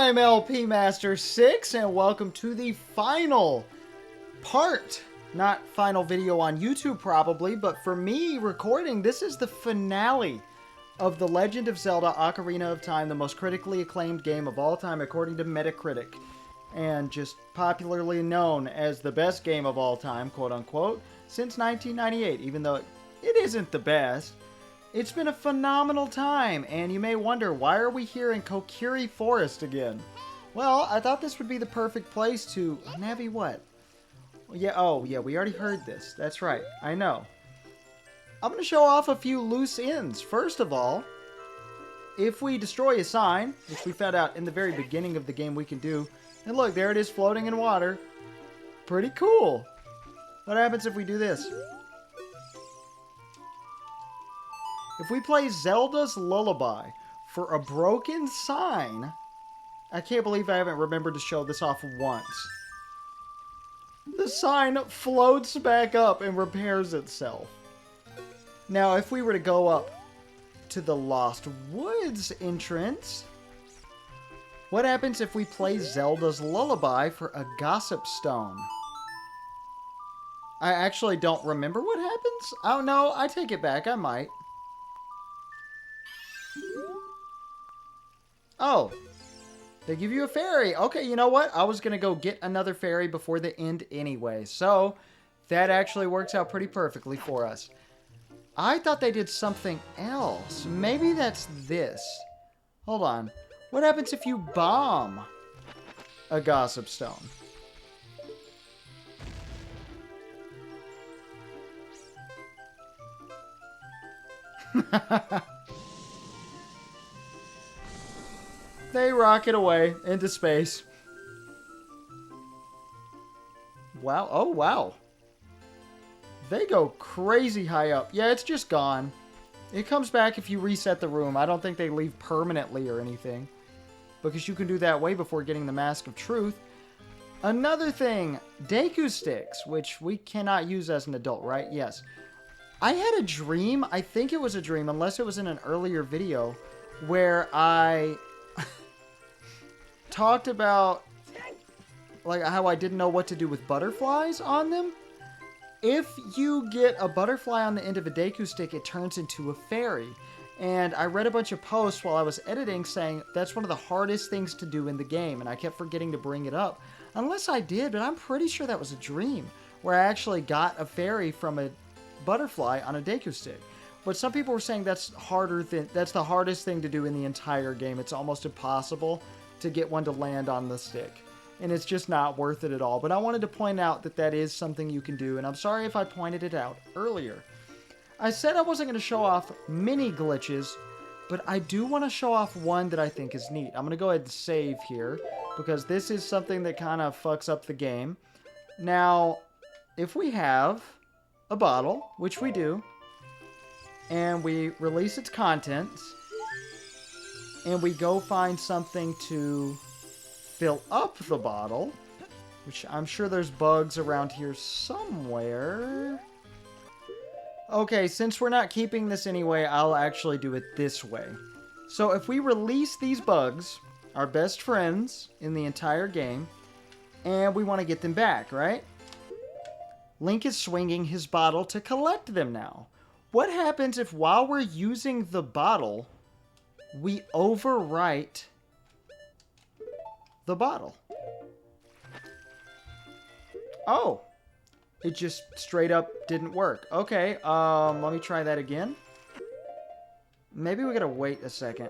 I'm LP Master 6, and welcome to the final part. Not final video on YouTube, probably, but for me recording, this is the finale of The Legend of Zelda Ocarina of Time, the most critically acclaimed game of all time, according to Metacritic, and just popularly known as the best game of all time, quote-unquote, since 1998, even though it isn't the best. It's been a phenomenal time, and you may wonder, why are we here in Kokiri Forest again? Well, I thought this would be the perfect place to... Navi what? Yeah, oh, yeah, we already heard this. That's right, I know. I'm going to show off a few loose ends. First of all, if we destroy a sign, which we found out in the very beginning of the game we can do, and look, there it is floating in water. Pretty cool. What happens if we do this? If we play Zelda's Lullaby for a broken sign... I can't believe I haven't remembered to show this off once. The sign floats back up and repairs itself. Now, if we were to go up to the Lost Woods entrance... What happens if we play Zelda's Lullaby for a Gossip Stone? I actually don't remember what happens. Oh no, I take it back, I might. Oh, they give you a fairy. Okay, you know what? I was going to go get another fairy before the end anyway. So, that actually works out pretty perfectly for us. I thought they did something else. Maybe that's this. Hold on. What happens if you bomb a Gossip Stone? They rocket away into space. Wow. Oh, wow. They go crazy high up. Yeah, it's just gone. It comes back if you reset the room. I don't think they leave permanently or anything, because you can do that way before getting the Mask of Truth. Another thing, Deku Sticks, which we cannot use as an adult, right? Yes. I had a dream. I think it was a dream, unless it was in an earlier video, where I... talked about like how I didn't know what to do with butterflies on them. If you get a butterfly on the end of a Deku stick, it turns into a fairy. And I read a bunch of posts while I was editing saying that's one of the hardest things to do in the game, and I kept forgetting to bring it up. Unless I did, but I'm pretty sure that was a dream where I actually got a fairy from a butterfly on a Deku stick. But some people were saying that's the hardest thing to do in the entire game. It's almost impossible to get one to land on the stick, and it's just not worth it at all. But I wanted to point out that that is something you can do, and I'm sorry if I pointed it out earlier. I said I wasn't going to show off many glitches, but I do want to show off one that I think is neat. I'm going to go ahead and save here, because this is something that kind of fucks up the game. Now, if we have a bottle, which we do, and we release its contents, and we go find something to fill up the bottle, which I'm sure there's bugs around here somewhere. Okay, since we're not keeping this anyway, I'll actually do it this way. So if we release these bugs, our best friends in the entire game, and we want to get them back, right? Link is swinging his bottle to collect them now. What happens if while we're using the bottle, we overwrite the bottle? Oh, it just straight up didn't work. Okay, let me try that again. Maybe we gotta wait a second.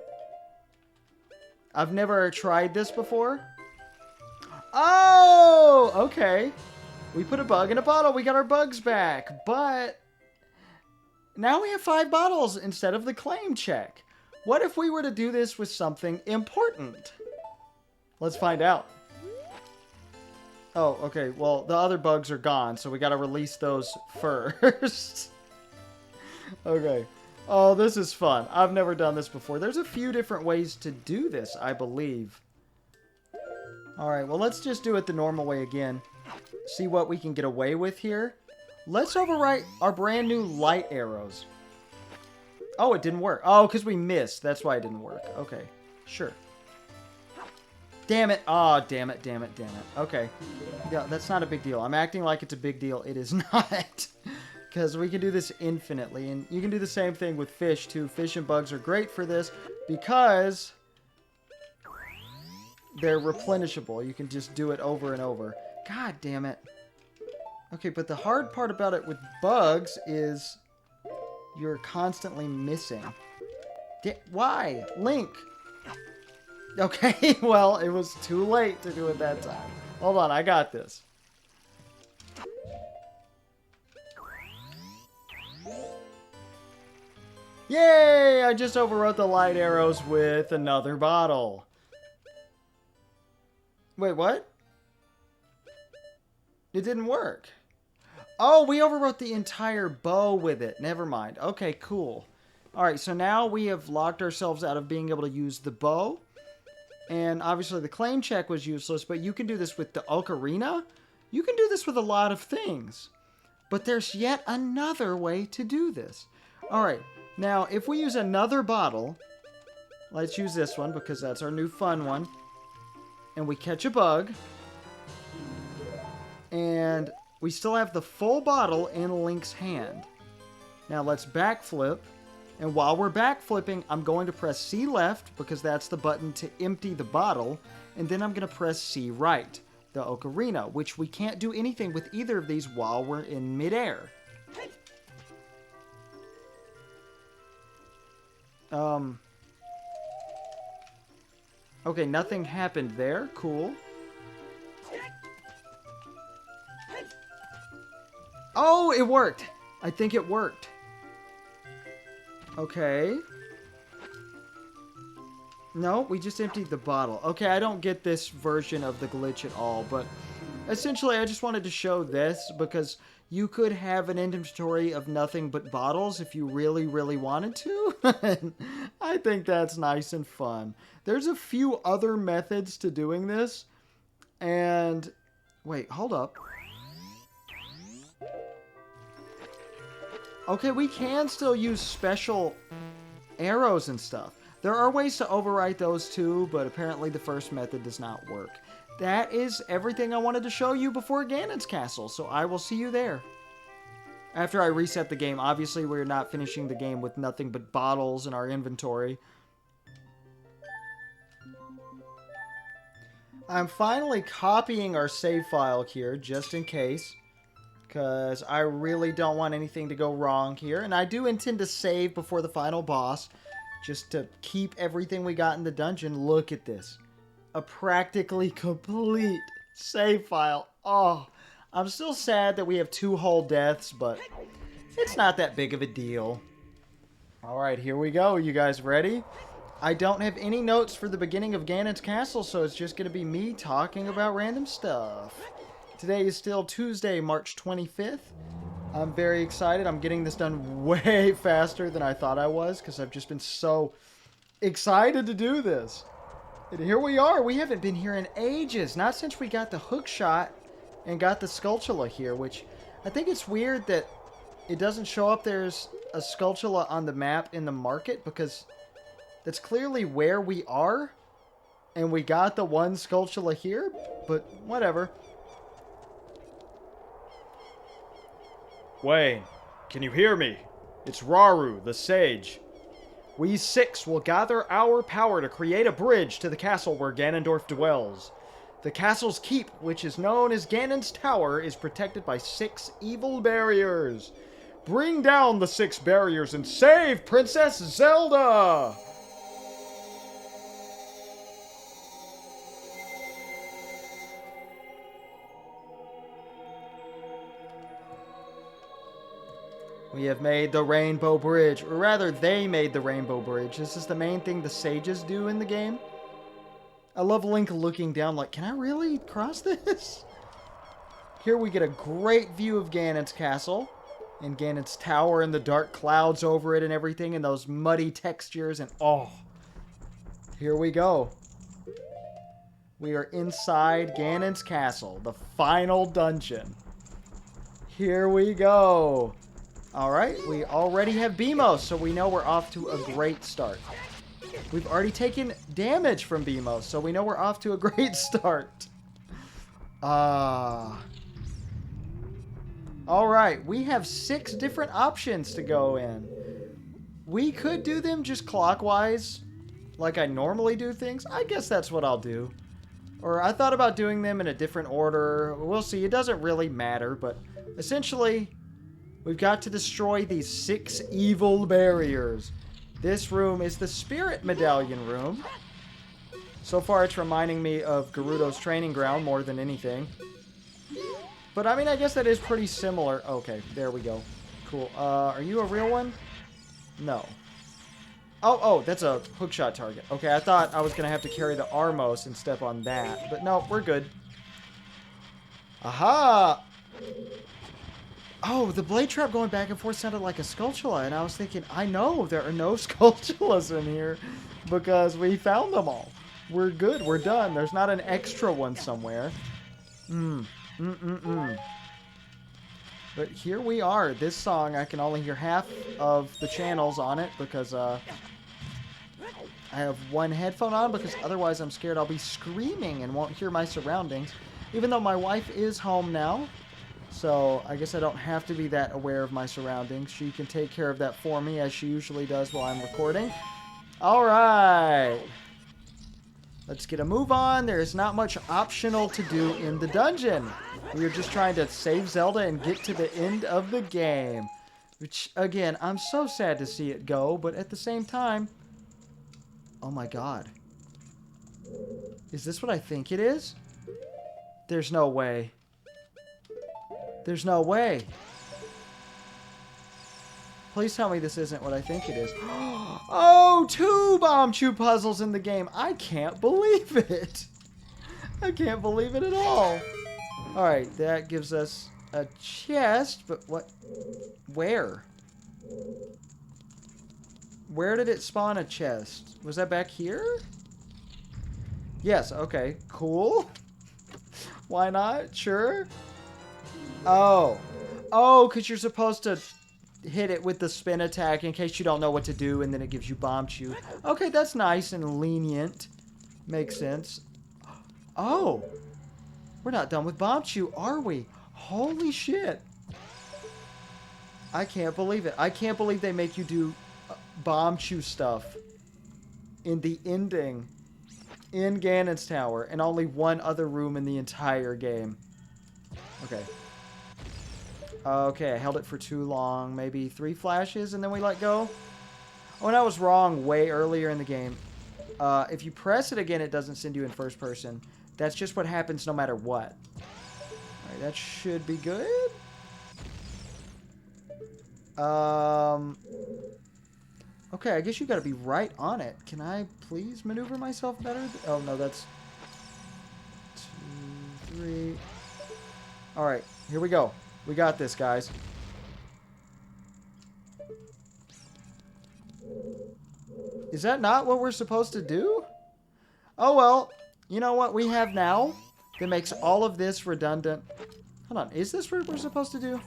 I've never tried this before. Oh, okay. We put a bug in a bottle. We got our bugs back, but now we have 5 bottles instead of the claim check. What if we were to do this with something important? Let's find out. Oh, okay. Well, the other bugs are gone, so we gotta release those first. Okay. Oh, this is fun. I've never done this before. There's a few different ways to do this, I believe. Alright, well, let's just do it the normal way again. See what we can get away with here. Let's overwrite our brand new light arrows. Oh, it didn't work. Oh, because we missed. That's why it didn't work. Okay, sure. Damn it. Oh, damn it, damn it, damn it. Okay. Yeah, that's not a big deal. I'm acting like it's a big deal. It is not. Because we can do this infinitely. And you can do the same thing with fish, too. Fish and bugs are great for this because they're replenishable. You can just do it over and over. God damn it. Okay, but the hard part about it with bugs is you're constantly missing. Why? Link! Okay, well, it was too late to do it that time. Hold on, I got this. Yay! I just overwrote the light arrows with another bottle. Wait, what? It didn't work. Oh, we overwrote the entire bow with it. Never mind. Okay, cool. Alright, so now we have locked ourselves out of being able to use the bow. And obviously the claim check was useless, but you can do this with the Ocarina. You can do this with a lot of things. But there's yet another way to do this. Alright, now if we use another bottle, let's use this one because that's our new fun one. And we catch a bug. And we still have the full bottle in Link's hand. Now let's backflip. And while we're backflipping, I'm going to press C left because that's the button to empty the bottle. And then I'm going to press C right, the Ocarina, which we can't do anything with either of these while we're in midair. Okay, nothing happened there. Cool. Oh, it worked! I think it worked. Okay. No, we just emptied the bottle. Okay, I don't get this version of the glitch at all, but essentially I just wanted to show this because you could have an inventory of nothing but bottles if you really, really wanted to. I think that's nice and fun. There's a few other methods to doing this, and... Wait, hold up. Okay, we can still use special arrows and stuff. There are ways to overwrite those too, but apparently the first method does not work. That is everything I wanted to show you before Ganon's Castle, so I will see you there. After I reset the game, obviously we're not finishing the game with nothing but bottles in our inventory. I'm finally copying our save file here, just in case. Because I really don't want anything to go wrong here. And I do intend to save before the final boss. Just to keep everything we got in the dungeon. Look at this. A practically complete save file. Oh, I'm still sad that we have 2 whole deaths. But it's not that big of a deal. Alright, here we go. You guys ready? I don't have any notes for the beginning of Ganon's Castle. So it's just going to be me talking about random stuff. Today is still Tuesday, March 25th. I'm very excited. I'm getting this done way faster than I thought I was because I've just been so excited to do this. And here we are. We haven't been here in ages. Not since we got the hook shot and got the Skulltula here, which I think it's weird that it doesn't show up there's a Skulltula on the map in the market because that's clearly where we are. And we got the one Skulltula here, but whatever. Wayne, can you hear me? It's Raru, the Sage. We 6 will gather our power to create a bridge to the castle where Ganondorf dwells. The castle's keep, which is known as Ganon's Tower, is protected by 6 evil barriers. Bring down the 6 barriers and save Princess Zelda! We have made the Rainbow Bridge, or rather, they made the Rainbow Bridge. This is the main thing the sages do in the game. I love Link looking down like, can I really cross this? Here we get a great view of Ganon's castle, and Ganon's tower, and the dark clouds over it and everything, and those muddy textures, and oh. Here we go. We are inside Ganon's castle, the final dungeon. Here we go. Alright, we already have BMO, so we know we're off to a great start. We've already taken damage from BMO, so we know we're off to a great start. Alright, we have 6 different options to go in. We could do them just clockwise, like I normally do things. I guess that's what I'll do. Or I thought about doing them in a different order. We'll see. It doesn't really matter, but essentially, we've got to destroy these 6 evil barriers. This room is the Spirit Medallion room. So far, it's reminding me of Gerudo's training ground more than anything. But, I mean, I guess that is pretty similar. Okay, there we go. Cool. Are you a real one? No. Oh, that's a hookshot target. Okay, I thought I was going to have to carry the Armos and step on that. But no, we're good. Aha! Oh, the blade trap going back and forth sounded like a Skulltula. And I was thinking, I know there are no Skulltulas in here because we found them all. We're good. We're done. There's not an extra one somewhere. But here we are. This song, I can only hear half of the channels on it because I have one headphone on because otherwise I'm scared I'll be screaming and won't hear my surroundings. Even though my wife is home now, so I guess I don't have to be that aware of my surroundings. She can take care of that for me as she usually does while I'm recording. All right. Let's get a move on. There is not much optional to do in the dungeon. We are just trying to save Zelda and get to the end of the game. Which, again, I'm so sad to see it go, but at the same time... Oh my god. Is this what I think it is? There's no way. There's no way. Please tell me this isn't what I think it is. Oh, 2 Bombchu puzzles in the game. I can't believe it. I can't believe it at all. Alright, that gives us a chest, but what? Where? Where did it spawn a chest? Was that back here? Yes, okay, cool. Why not? Sure. Oh. Oh, because you're supposed to hit it with the spin attack in case you don't know what to do, and then it gives you Bombchu. Okay, that's nice and lenient. Makes sense. Oh. We're not done with Bombchu, are we? Holy shit. I can't believe it. I can't believe they make you do Bombchu stuff in the ending in Ganon's Tower and only one other room in the entire game. Okay. Okay, I held it for too long. Maybe 3 flashes and then we let go. Oh, and I was wrong way earlier in the game. If you press it again, it doesn't send you in first person. That's just what happens no matter what. Alright, that should be good. Okay, I guess you gotta be right on it. Can I please maneuver myself better? Oh, no, that's... 2, 3... Alright, here we go. We got this, guys. Is that not what we're supposed to do? Oh, well. You know what we have now that makes all of this redundant? Hold on. Is this what we're supposed to do?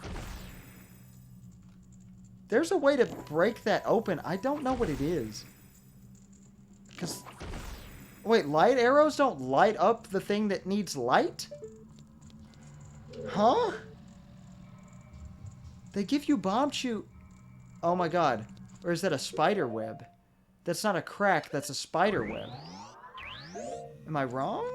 There's a way to break that open. I don't know what it is. Because... Wait, light arrows don't light up the thing that needs light? Huh? They give you Bombchu. Oh my god. Or is that a spider web? That's not a crack, that's a spider web. Am I wrong?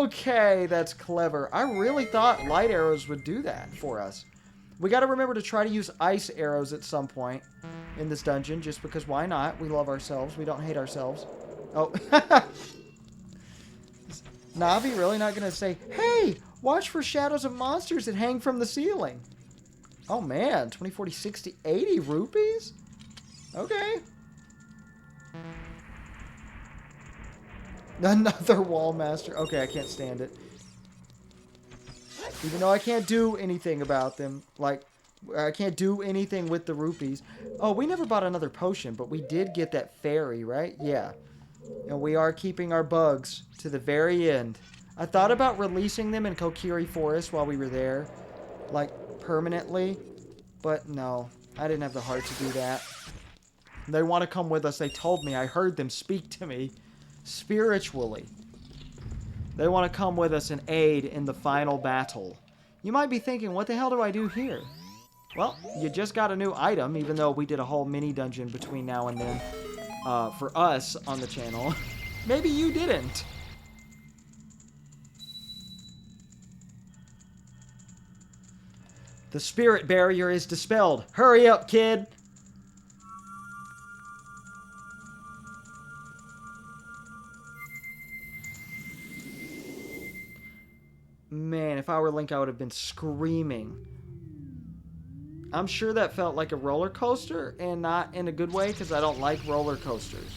Okay, that's clever. I really thought light arrows would do that for us. We got to remember to try to use ice arrows at some point in this dungeon, just because why not? We love ourselves. We don't hate ourselves. Oh. Is Navi really not going to say, hey, watch for shadows of monsters that hang from the ceiling? Oh, man. 20, 40, 60, 80 rupees? Okay. Another wall master. Okay, I can't stand it. Even though I can't do anything about them. Like, I can't do anything with the rupees. Oh, we never bought another potion, but we did get that fairy, right? Yeah. And we are keeping our bugs to the very end. I thought about releasing them in Kokiri Forest while we were there. Like, permanently. But no. I didn't have the heart to do that. They want to come with us. They told me. I heard them speak to me spiritually. They want to come with us and aid in the final battle. You might be thinking, what the hell do I do here? Well, you just got a new item, even though we did a whole mini dungeon between now and then for us on the channel. Maybe you didn't. The spirit barrier is dispelled. Hurry up, kid. Man, if I were Link, I would have been screaming. I'm sure that felt like a roller coaster, and not in a good way, because I don't like roller coasters.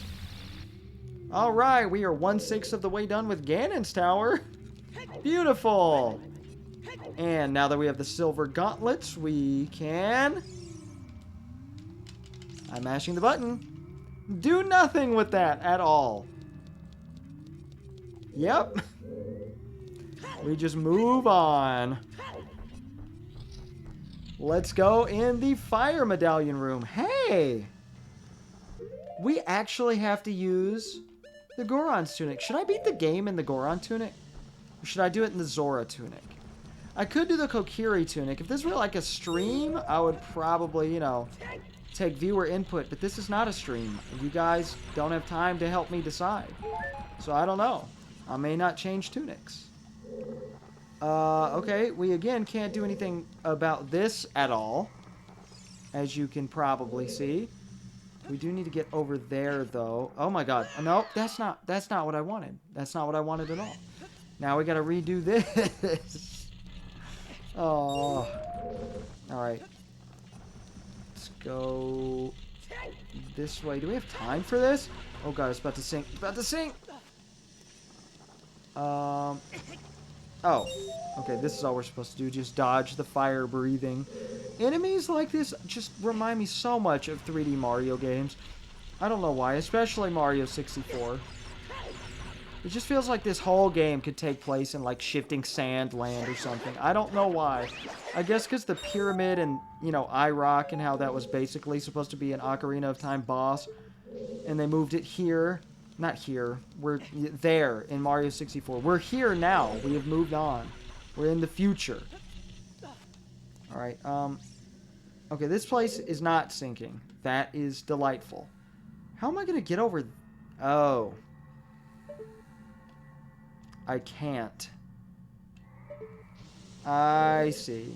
Alright, we are 1/6 of the way done with Ganon's Tower. Beautiful! And now that we have the silver gauntlets, we can... I'm mashing the button. Do nothing with that at all. Yep. We just move on. Let's go in the fire medallion room. Hey! We actually have to use the Goron's tunic. Should I beat the game in the Goron tunic? Or should I do it in the Zora tunic? I could do the Kokiri tunic. If this were like a stream, I would probably, you know, take viewer input. But this is not a stream. You guys don't have time to help me decide. So I don't know. I may not change tunics. Okay, we again can't do anything about this at all, as you can probably see. We do need to get over there, though. Oh my god. No, that's not what I wanted. That's not what I wanted at all. Now we gotta redo this. Oh. Alright. Let's go this way. Do we have time for this? Oh god, it's about to sink. It's about to sink! Oh, okay, this is all we're supposed to do. Just dodge the fire-breathing. Enemies like this just remind me so much of 3D Mario games. I don't know why, especially Mario 64. It just feels like this whole game could take place in, like, Shifting Sand Land or something. I don't know why. I guess because the pyramid and, you know, I-Rock and how that was basically supposed to be an Ocarina of Time boss. And they moved it here. Not here. We're there in Mario 64. We're here now. We have moved on. We're in the future. Alright, okay, this place is not sinking. That is delightful. How am I going to get over... Oh. I can't. I see.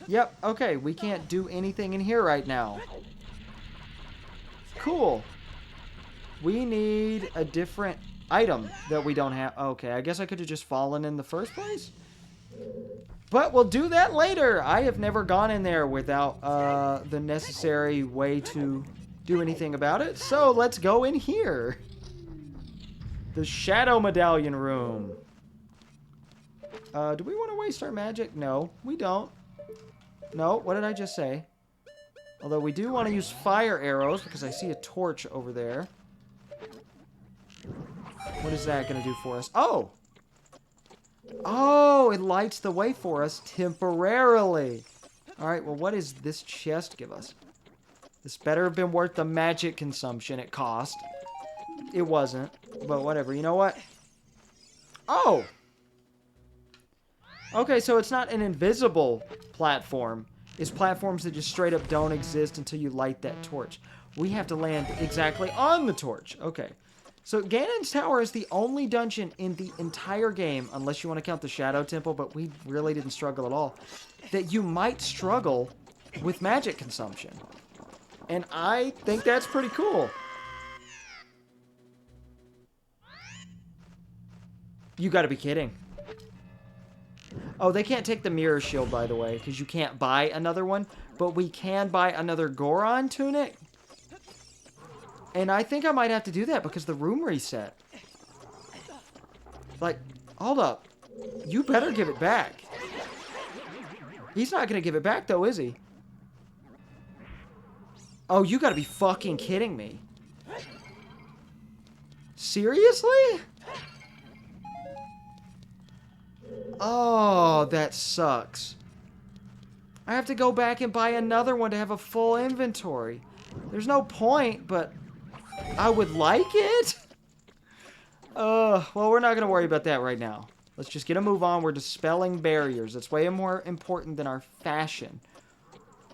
Yep, okay, we can't do anything in here right now. Cool. We need a different item that we don't have. Okay, I guess I could have just fallen in the first place. But we'll do that later. I have never gone in there without the necessary way to do anything about it. So let's go in here. The Shadow Medallion Room. Do we want to waste our magic? No, we don't. No, what did I just say? Although we do want to use fire arrows because I see a torch over there. What is that going to do for us? Oh! Oh, it lights the way for us temporarily. Alright, well, what does this chest give us? This better have been worth the magic consumption it cost. It wasn't, but whatever. You know what? Oh! Okay, so it's not an invisible platform. It's platforms that just straight up don't exist until you light that torch. We have to land exactly on the torch. Okay. So Ganon's Tower is the only dungeon in the entire game, unless you want to count the Shadow Temple, but we really didn't struggle at all, that you might struggle with magic consumption. And I think that's pretty cool. You gotta be kidding. Oh, they can't take the mirror shield, by the way, because you can't buy another one, but we can buy another Goron tunic. And I think I might have to do that because the room reset. Like, hold up. You better give it back. He's not going to give it back, though, is he? Oh, you got to be fucking kidding me. Seriously? Oh, that sucks. I have to go back and buy another one to have a full inventory. There's no point, but I would like it. Well, we're not going to worry about that right now. Let's just get a move on. We're dispelling barriers. That's way more important than our fashion.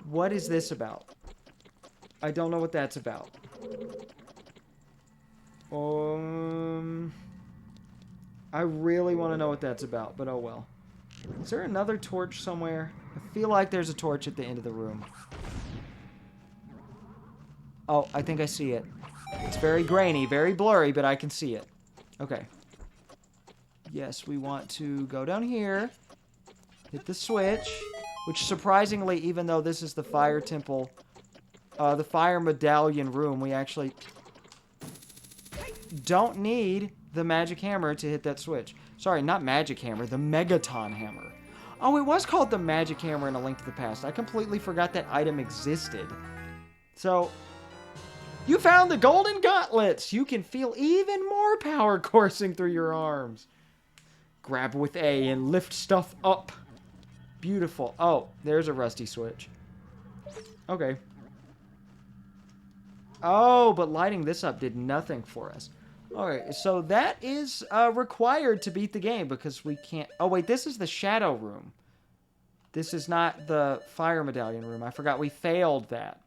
What is this about? I don't know what that's about. I really want to know what that's about, but oh well. Is there another torch somewhere? I feel like there's a torch at the end of the room. Oh, I think I see it. It's very grainy, very blurry, but I can see it. Okay. Yes, we want to go down here. Hit the switch. Which, surprisingly, even though this is the fire temple, the fire medallion room, we actually don't need the magic hammer to hit that switch. Sorry, not magic hammer, the Megaton hammer. Oh, it was called the magic hammer in A Link to the Past. I completely forgot that item existed. So, you found the golden gauntlets. You can feel even more power coursing through your arms. Grab with A and lift stuff up. Beautiful. Oh, there's a rusty switch. Okay. Oh, but lighting this up did nothing for us. Alright, so that is required to beat the game because we can't... Oh, wait, this is the shadow room. This is not the fire medallion room. I forgot we failed that.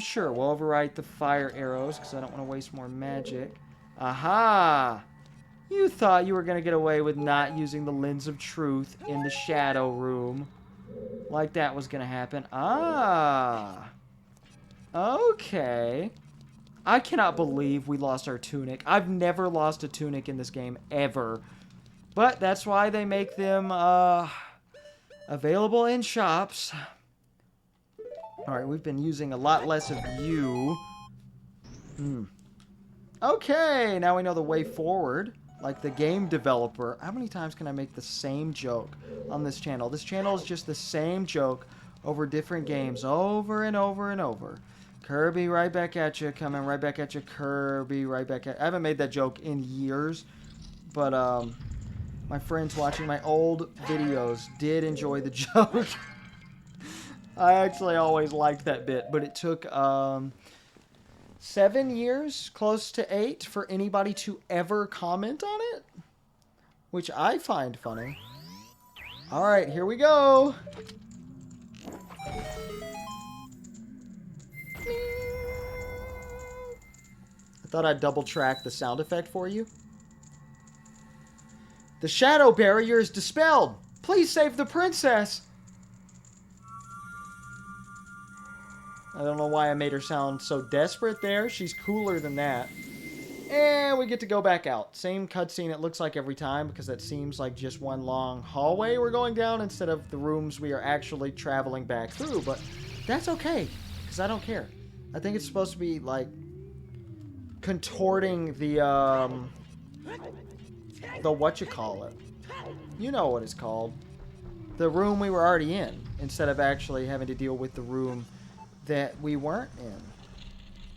Sure, we'll overwrite the fire arrows because I don't want to waste more magic. Aha! You thought you were going to get away with not using the lens of truth in the shadow room. Like that was going to happen. Ah! Okay. I cannot believe we lost our tunic. I've never lost a tunic in this game, ever. But that's why they make them, available in shops. Alright, we've been using a lot less of you. Okay, now we know the way forward. Like the game developer. How many times can I make the same joke on this channel? This channel is just the same joke over different games over and over and over. Kirby, right back at you. Coming right back at you. Kirby, right back at you. I haven't made that joke in years. But, my friends watching my old videos did enjoy the joke. I actually always liked that bit. But it took, 7 years, close to 8, for anybody to ever comment on it. Which I find funny. Alright, here we go. I thought I'd double track the sound effect for you. The shadow barrier is dispelled. Please save the princess. I don't know why I made her sound so desperate there. She's cooler than that. And we get to go back out. Same cutscene it looks like every time because that seems like just one long hallway we're going down instead of the rooms we are actually traveling back through. But that's okay because I don't care. I think it's supposed to be like contorting the whatchamacallit. You know what it's called. The room we were already in instead of actually having to deal with the room that we weren't in.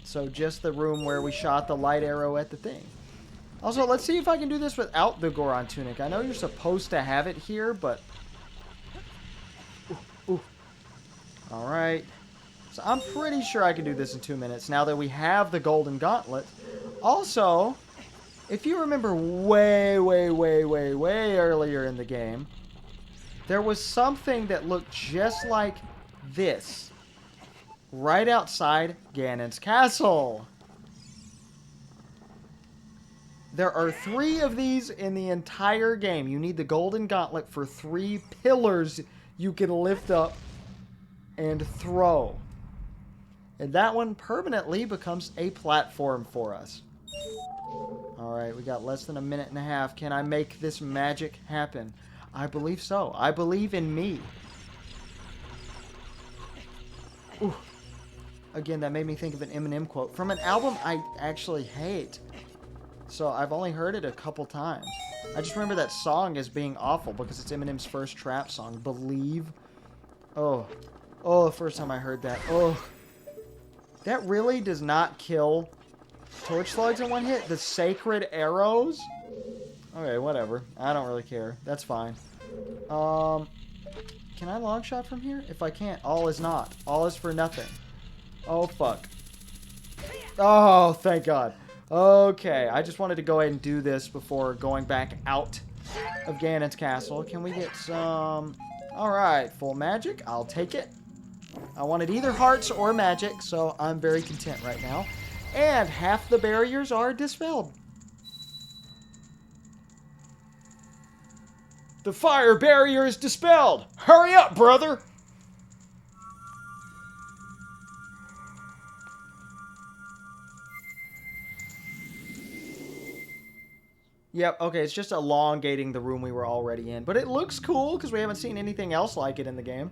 So just the room where we shot the light arrow at the thing. Also, let's see if I can do this without the Goron tunic. I know you're supposed to have it here, but... Ooh. Alright. So I'm pretty sure I can do this in 2 minutes now that we have the golden gauntlet. Also, if you remember way earlier in the game, there was something that looked just like this. Right outside Ganon's castle. There are 3 of these in the entire game. You need the golden gauntlet for 3 pillars you can lift up and throw. And that one permanently becomes a platform for us. Alright, we got less than a minute and a half. Can I make this magic happen? I believe so. I believe in me. Ooh. Again, that made me think of an Eminem quote from an album I actually hate. So I've only heard it a couple times. I just remember that song as being awful because it's Eminem's first trap song, Believe. Oh, the first time I heard that. Oh, that really does not kill torch slugs in one hit. The sacred arrows? Okay, whatever. I don't really care. That's fine. Can I long shot from here? If I can't, all is not. All is for nothing. Oh, fuck. Oh, thank God. Okay, I just wanted to go ahead and do this before going back out of Ganon's castle. Can we get some... Alright, full magic. I'll take it. I wanted either hearts or magic, so I'm very content right now. And half the barriers are dispelled. The fire barrier is dispelled! Hurry up, brother! Yep, okay, it's just elongating the room we were already in. But it looks cool because we haven't seen anything else like it in the game.